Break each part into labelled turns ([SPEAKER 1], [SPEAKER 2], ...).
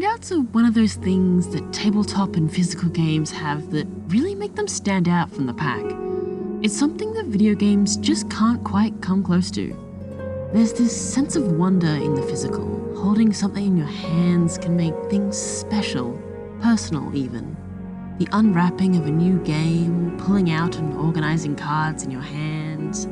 [SPEAKER 1] Handouts are one of those things that tabletop and physical games have that really make them stand out from the pack. It's something that video games just can't quite come close to. There's this sense of wonder in the physical. Holding something in your hands can make things special, personal even. The unwrapping of a new game, pulling out and organizing cards in your hands,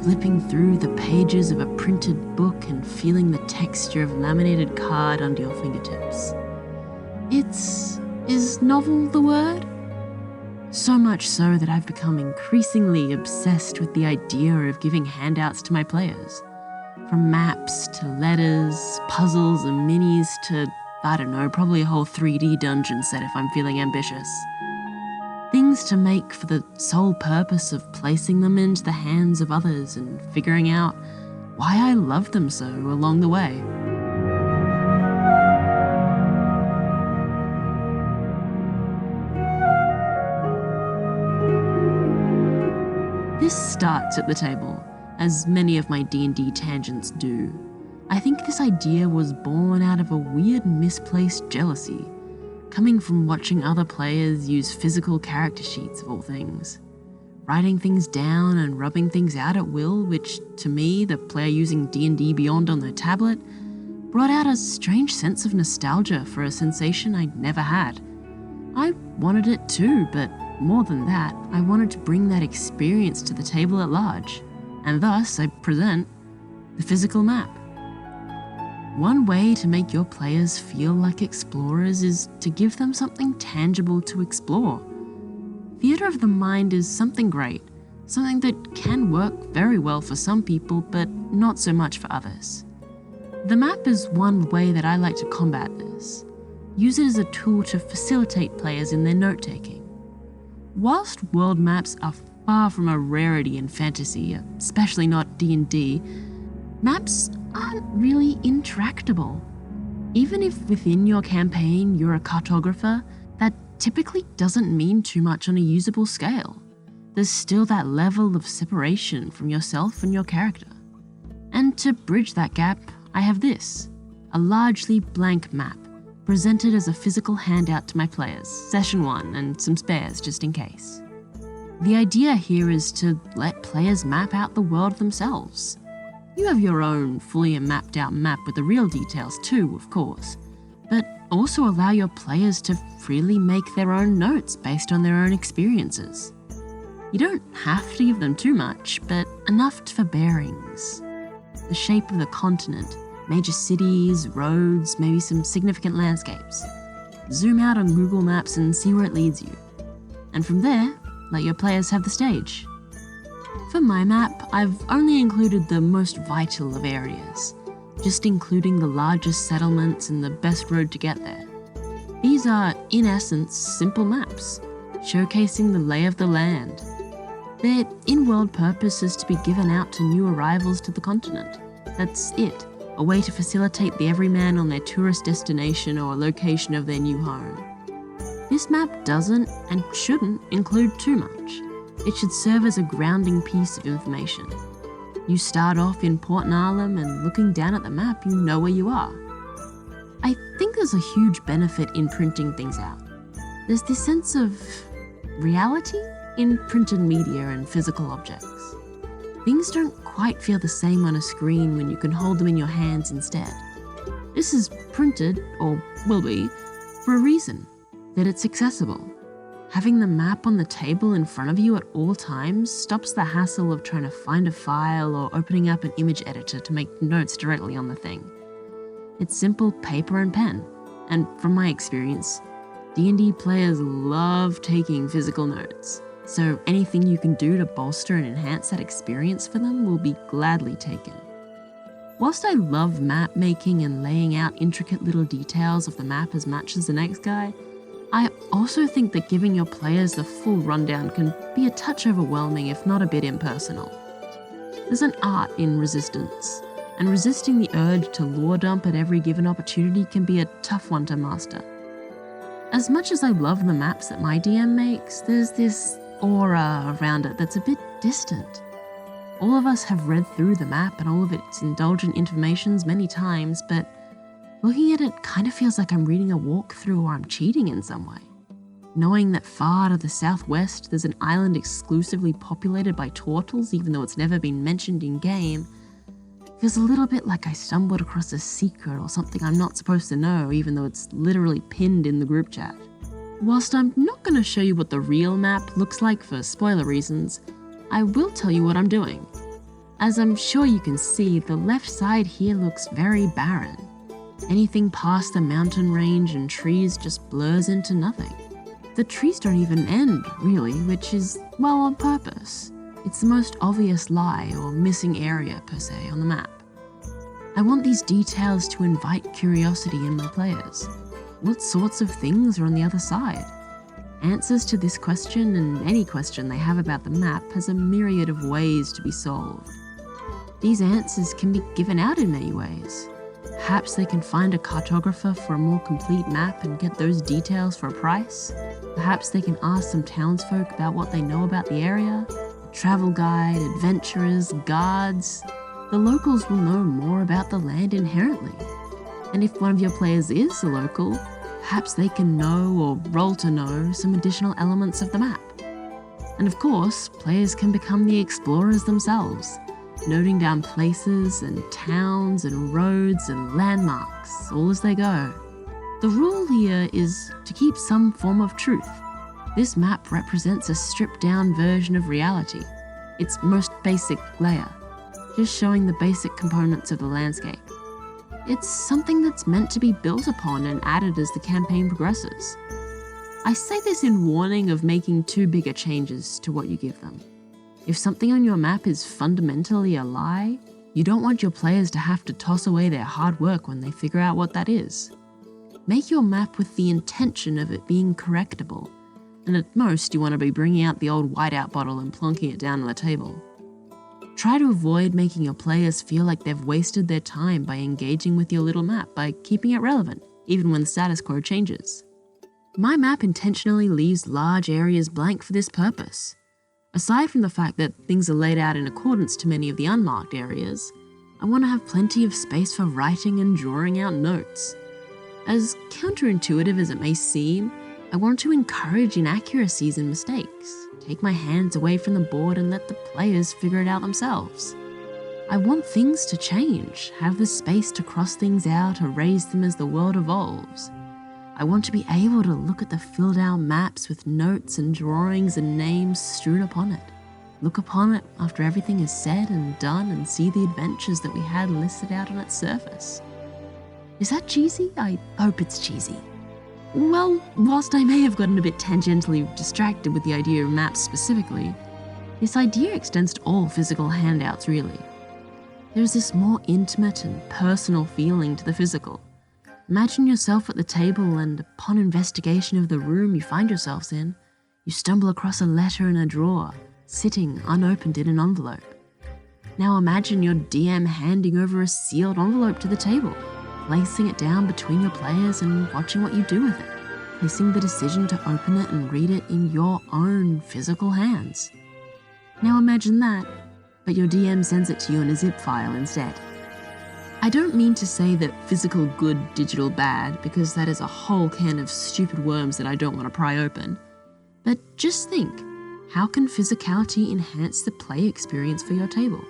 [SPEAKER 1] flipping through the pages of a printed book and feeling the texture of laminated card under your fingertips. Is novel the word? So much so that I've become increasingly obsessed with the idea of giving handouts to my players. From maps to letters, puzzles and minis to, I don't know, probably a whole 3D dungeon set if I'm feeling ambitious. Things to make for the sole purpose of placing them into the hands of others and figuring out why I love them so along the way. This starts at the table, as many of my D&D tangents do. I think this idea was born out of a weird misplaced jealousy, coming from watching other players use physical character sheets of all things. Writing things down and rubbing things out at will, which, to me, the player using D&D Beyond on their tablet, brought out a strange sense of nostalgia for a sensation I'd never had. I wanted it too, but more than that, I wanted to bring that experience to the table at large, and thus I present the physical map. One way to make your players feel like explorers is to give them something tangible to explore. Theatre of the mind is something great, something that can work very well for some people, but not so much for others. The map is one way that I like to combat this. Use it as a tool to facilitate players in their note-taking. Whilst world maps are far from a rarity in fantasy, especially not D&D, maps aren't really intractable. Even if within your campaign you're a cartographer, that typically doesn't mean too much on a usable scale. There's still that level of separation from yourself and your character. And to bridge that gap, I have this, a largely blank map, presented as a physical handout to my players, session 1 and some spares just in case. The idea here is to let players map out the world themselves. You have your own fully mapped out map with the real details too, of course, but also allow your players to freely make their own notes based on their own experiences. You don't have to give them too much, but enough for bearings. The shape of the continent, major cities, roads, maybe some significant landscapes. Zoom out on Google Maps and see where it leads you. And from there, let your players have the stage. For my map, I've only included the most vital of areas, just including the largest settlements and the best road to get there. These are, in essence, simple maps, showcasing the lay of the land. Their in-world purpose is to be given out to new arrivals to the continent. That's it, a way to facilitate the everyman on their tourist destination or location of their new home. This map doesn't and shouldn't include too much. It should serve as a grounding piece of information. You start off in Port Narlum and looking down at the map, you know where you are. I think there's a huge benefit in printing things out. There's this sense of reality in printed media and physical objects. Things don't quite feel the same on a screen when you can hold them in your hands instead. This is printed, or will be, for a reason, that it's accessible. Having the map on the table in front of you at all times stops the hassle of trying to find a file or opening up an image editor to make notes directly on the thing. It's simple paper and pen, and from my experience, D&D players love taking physical notes, so anything you can do to bolster and enhance that experience for them will be gladly taken. Whilst I love map making and laying out intricate little details of the map as much as the next guy, I also think that giving your players the full rundown can be a touch overwhelming if not a bit impersonal. There's an art in resistance, and resisting the urge to lore dump at every given opportunity can be a tough one to master. As much as I love the maps that my DM makes, there's this aura around it that's a bit distant. All of us have read through the map and all of its indulgent informations many times, but Looking at it kind of feels like I'm reading a walkthrough or I'm cheating in some way. Knowing that far to the southwest there's an island exclusively populated by turtles, even though it's never been mentioned in-game, feels a little bit like I stumbled across a secret or something I'm not supposed to know, even though it's literally pinned in the group chat. Whilst I'm not going to show you what the real map looks like for spoiler reasons, I will tell you what I'm doing. As I'm sure you can see, the left side here looks very barren. Anything past the mountain range and trees just blurs into nothing. The trees don't even end, really, which is, well, on purpose. It's the most obvious lie or missing area, per se, on the map. I want these details to invite curiosity in my players. What sorts of things are on the other side? Answers to this question and any question they have about the map has a myriad of ways to be solved. These answers can be given out in many ways. Perhaps they can find a cartographer for a more complete map and get those details for a price. Perhaps they can ask some townsfolk about what they know about the area. A travel guide, adventurers, guards. The locals will know more about the land inherently. And if one of your players is a local, perhaps they can know or roll to know some additional elements of the map. And of course, players can become the explorers themselves, noting down places and towns and roads and landmarks, all as they go. The rule here is to keep some form of truth. This map represents a stripped-down version of reality, its most basic layer, just showing the basic components of the landscape. It's something that's meant to be built upon and added as the campaign progresses. I say this in warning of making too big a changes to what you give them. If something on your map is fundamentally a lie, you don't want your players to have to toss away their hard work when they figure out what that is. Make your map with the intention of it being correctable, and at most you want to be bringing out the old whiteout bottle and plonking it down on the table. Try to avoid making your players feel like they've wasted their time by engaging with your little map by keeping it relevant, even when the status quo changes. My map intentionally leaves large areas blank for this purpose. Aside from the fact that things are laid out in accordance to many of the unmarked areas, I want to have plenty of space for writing and drawing out notes. As counterintuitive as it may seem, I want to encourage inaccuracies and mistakes, take my hands away from the board and let the players figure it out themselves. I want things to change, have the space to cross things out, erase them as the world evolves. I want to be able to look at the filled out maps with notes and drawings and names strewn upon it. Look upon it after everything is said and done and see the adventures that we had listed out on its surface. Is that cheesy? I hope it's cheesy. Well, whilst I may have gotten a bit tangentially distracted with the idea of maps specifically, this idea extends to all physical handouts really. There's this more intimate and personal feeling to the physical. Imagine yourself at the table and upon investigation of the room you find yourselves in, you stumble across a letter in a drawer, sitting unopened in an envelope. Now imagine your DM handing over a sealed envelope to the table, placing it down between your players and watching what you do with it, placing the decision to open it and read it in your own physical hands. Now imagine that, but your DM sends it to you in a zip file instead. I don't mean to say that physical good, digital bad, because that is a whole can of stupid worms that I don't want to pry open. But just think, how can physicality enhance the play experience for your table?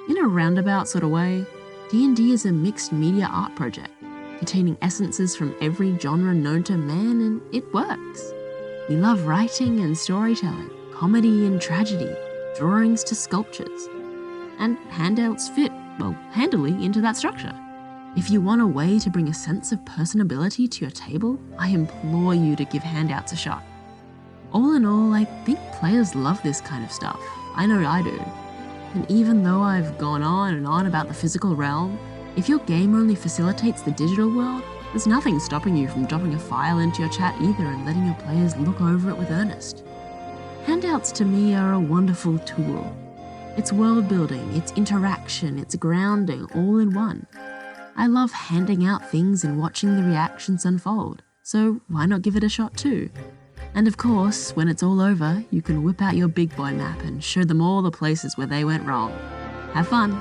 [SPEAKER 1] In a roundabout sort of way, D&D is a mixed media art project, containing essences from every genre known to man, and it works. We love writing and storytelling, comedy and tragedy, drawings to sculptures, and handouts fit, well, handily into that structure. If you want a way to bring a sense of personability to your table, I implore you to give handouts a shot. All in all, I think players love this kind of stuff. I know I do. And even though I've gone on and on about the physical realm, if your game only facilitates the digital world, there's nothing stopping you from dropping a file into your chat either and letting your players look over it with earnest. Handouts to me are a wonderful tool. It's world building, it's interaction, it's grounding, all in one. I love handing out things and watching the reactions unfold, so why not give it a shot too? And of course, when it's all over, you can whip out your big boy map and show them all the places where they went wrong. Have fun!